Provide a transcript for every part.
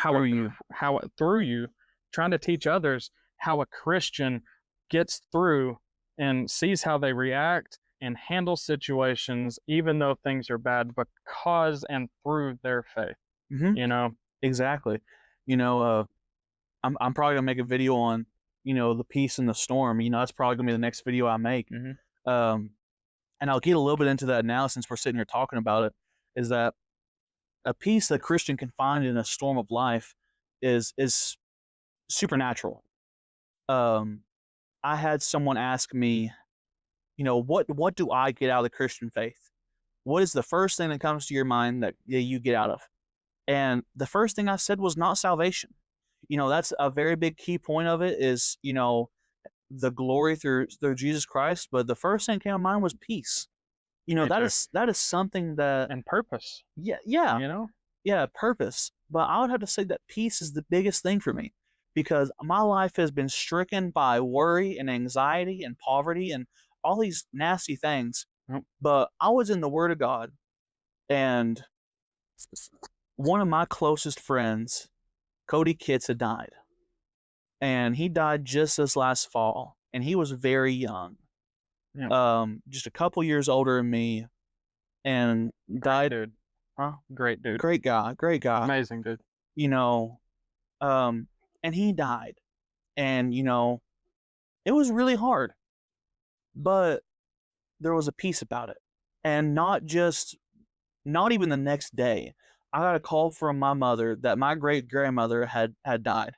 through you. through you, trying to teach others how a Christian gets through and sees how they react and handle situations, even though things are bad, because and through their faith. Hmm. You know, Exactly. You know, I'm probably gonna make a video on, the peace in the storm. That's probably gonna be the next video I make. hmm Um, and I'll get a little bit into that now since we're sitting here talking about it. Is that a peace that a Christian can find in a storm of life is supernatural. Um, I had someone ask me, what do I get out of the Christian faith? What is the first thing that comes to your mind that you get out of? And the first thing I said was not salvation. That's a very big key point of it is, the glory through Jesus Christ. But the first thing that came to mind was peace. me too. That is something that, And purpose. yeah, yeah, You know, yeah, purpose. But I would have to say that peace is the biggest thing for me because my life has been stricken by worry and anxiety and poverty and all these nasty things. Yep. But I was in the Word of God, and one of my closest friends, Cody Kitts, had died. And he died just this last fall. And he was very young. Yeah. Just a couple years older than me. And died. Dude. Huh? Great dude. Great guy. Great guy. Amazing dude. You know, and he died. And, it was really hard. But there was a peace about it. And not even the next day. I got a call from my mother that my great grandmother had died.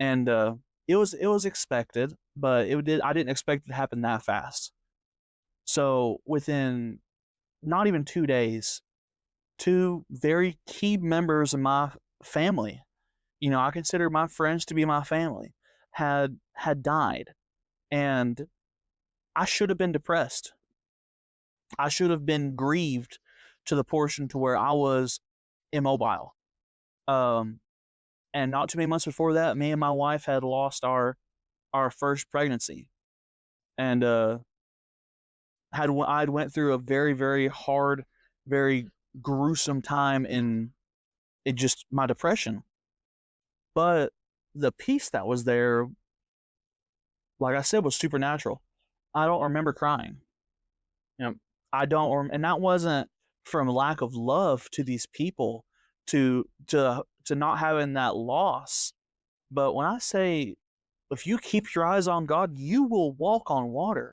And it was expected, but I didn't expect it to happen that fast. So within not even 2 days, two very key members of my family, I consider my friends to be my family, had died. And I should have been depressed. I should have been grieved to the portion to where I was immobile. Um, and not too many months before that, me and my wife had lost our first pregnancy, and I'd went through a very, very hard, very gruesome time in just my depression. But the peace that was there, like I said, was supernatural. I don't remember crying. Yep. And that wasn't from lack of love to these people, to not having that loss. But when I say, if you keep your eyes on God, you will walk on water.